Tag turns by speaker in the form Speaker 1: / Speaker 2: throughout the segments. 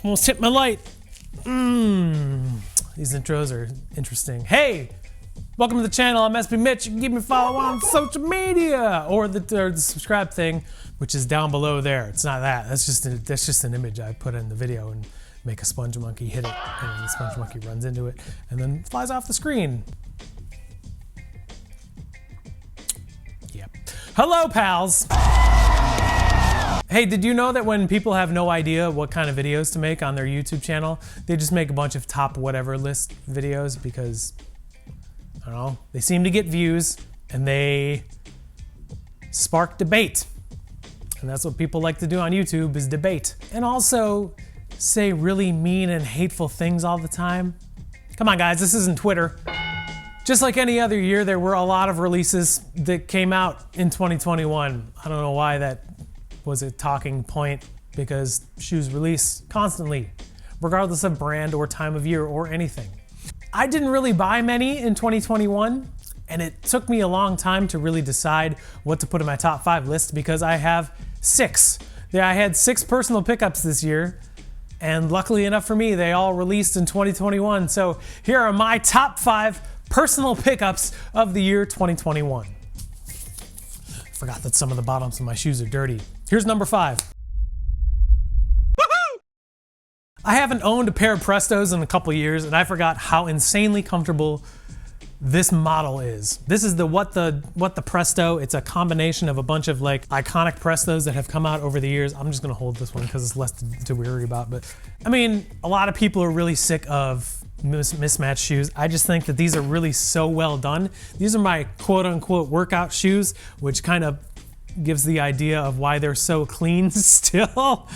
Speaker 1: Almost hit my light. These intros are interesting. Hey, welcome to the channel. I'm SB Mitch. You can give me a follow on social media or the subscribe thing, which is down below there. It's not that. That's just an image I put in the video and make a sponge monkey hit it, and then the sponge monkey runs into it and then flies off the screen. Yep. Hello, pals. Hey, did you know that when people have no idea what kind of videos to make on their YouTube channel, they just make a bunch of top whatever list videos because, I don't know, they seem to get views and they spark debate. And that's what people like to do on YouTube, is debate. And also say really mean and hateful things all the time. Come on guys, this isn't Twitter. Just like any other year, there were a lot of releases that came out in 2021. I don't know why that was a talking point, because shoes release constantly, regardless of brand or time of year or anything. I didn't really buy many in 2021, and it took me a long time to really decide what to put in my top 5 list because I have 6. I had 6 personal pickups this year, and luckily enough for me, they all released in 2021. So here are my top 5 personal pickups of the year 2021. Forgot that some of the bottoms of my shoes are dirty. Here's number 5. I haven't owned a pair of Prestos in a couple years, and I forgot how insanely comfortable this model is. This is the what the Presto. It's a combination of a bunch of like iconic Prestos that have come out over the years. I'm just gonna hold this one because it's less to worry about. But I mean, a lot of people are really sick of mismatched shoes. I just think that these are really so well done. These are my quote unquote workout shoes, which kind of gives the idea of why they're so clean still.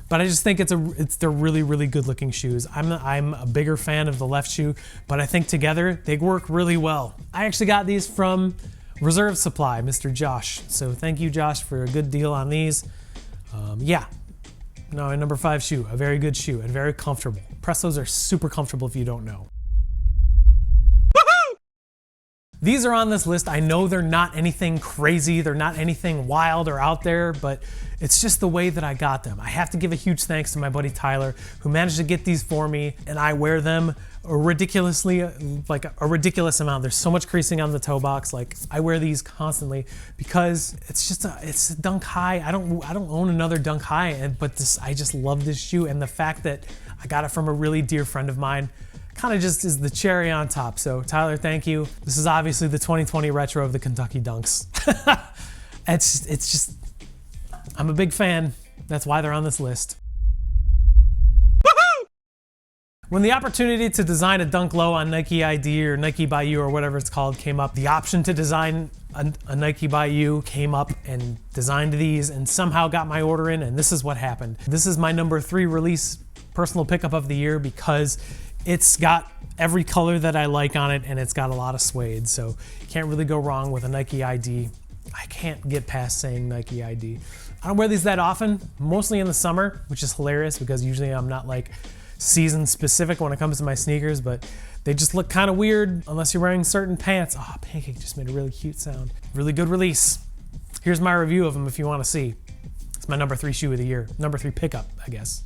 Speaker 1: But I just think they're really, really good looking shoes. I'm a bigger fan of the left shoe, but I think together they work really well. I actually got these from Reserve Supply, Mr. Josh. So thank you, Josh, for a good deal on these. Yeah. No, number 5 shoe, a very good shoe and very comfortable. Prestos are super comfortable if you don't know. These are on this list. I know they're not anything crazy, they're not anything wild or out there, but it's just the way that I got them. I have to give a huge thanks to my buddy Tyler, who managed to get these for me, and I wear them ridiculous amount. There's so much creasing on the toe box. Like, I wear these constantly because it's a Dunk High. I don't own another Dunk High, but I just love this shoe, and the fact that I got it from a really dear friend of mine kind of just is the cherry on top. So Tyler, thank you. This is obviously the 2020 retro of the Kentucky Dunks. It's just, I'm a big fan. That's why they're on this list. When the opportunity to design a Dunk Low on Nike ID or Nike by You or whatever it's called came up, the option to design a Nike by You came up, and designed these and somehow got my order in, and this is what happened. This is my number 3 release personal pickup of the year because it's got every color that I like on it, and it's got a lot of suede, so you can't really go wrong with a Nike ID. I can't get past saying Nike ID. I don't wear these that often, mostly in the summer, which is hilarious because usually I'm not like season specific when it comes to my sneakers, but they just look kind of weird unless you're wearing certain pants. Oh, Pancake just made a really cute sound. Really good release. Here's my review of them if you want to see. It's my number 3 shoe of the year. Number 3 pickup, I guess.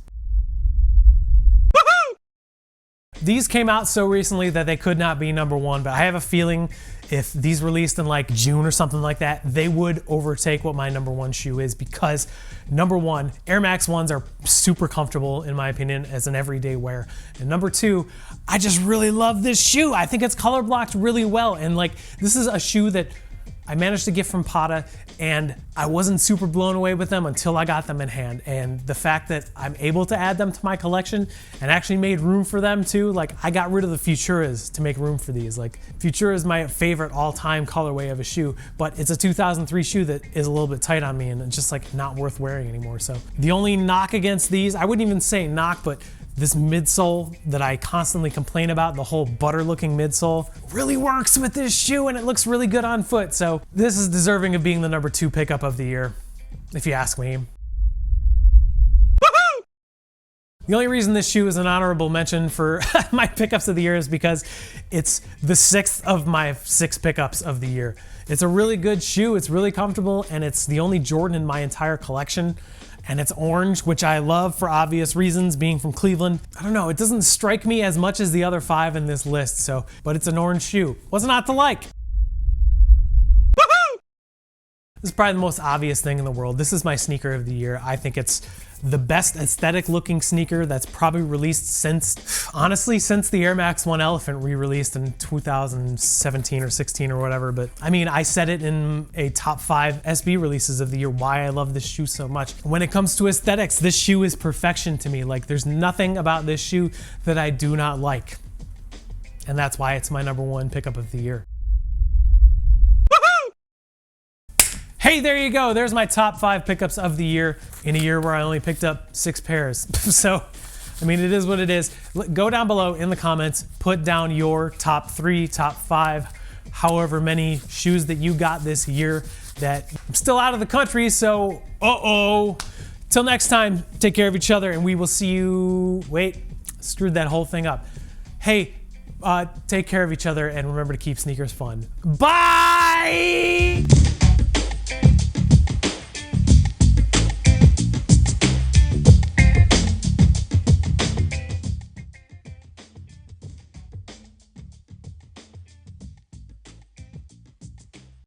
Speaker 1: These came out so recently that they could not be number 1, but I have a feeling if these released in like June or something like that, they would overtake what my number 1 shoe is because number 1, Air Max 1s are super comfortable in my opinion as an everyday wear. And number 2, I just really love this shoe. I think it's color blocked really well. And like, this is a shoe that I managed to get from PATTA, and I wasn't super blown away with them until I got them in hand. And the fact that I'm able to add them to my collection and actually made room for them too, like I got rid of the Futuras to make room for these. Like Futura is my favorite all-time colorway of a shoe, but it's a 2003 shoe that is a little bit tight on me and it's just like not worth wearing anymore. So the only knock against these, I wouldn't even say knock, but this midsole that I constantly complain about, the whole butter looking midsole, really works with this shoe and it looks really good on foot. So this is deserving of being the number 2 pickup of the year, if you ask me. The only reason this shoe is an honorable mention for my pickups of the year is because it's the 6th of my 6 pickups of the year. It's a really good shoe, it's really comfortable, and it's the only Jordan in my entire collection. And it's orange, which I love for obvious reasons, being from Cleveland. I don't know, it doesn't strike me as much as the other 5 in this list, so, but it's an orange shoe. What's not to like? This is probably the most obvious thing in the world. This is my sneaker of the year. I think it's the best aesthetic looking sneaker that's probably released since, honestly, since the Air Max 1 Elephant re-released in 2017 or 16 or whatever. But I mean, I said it in a top 5 SB releases of the year, why I love this shoe so much. When it comes to aesthetics, this shoe is perfection to me. Like, there's nothing about this shoe that I do not like. And that's why it's my #1 pickup of the year. Hey, there you go. There's my top 5 pickups of the year in a year where I only picked up 6 pairs. So, I mean, it is what it is. Go down below in the comments, put down your top 3, top 5, however many shoes that you got this year that I'm still out of the country, so Till next time, take care of each other and we will see you, wait, screwed that whole thing up. Hey, take care of each other and remember to keep sneakers fun. Bye!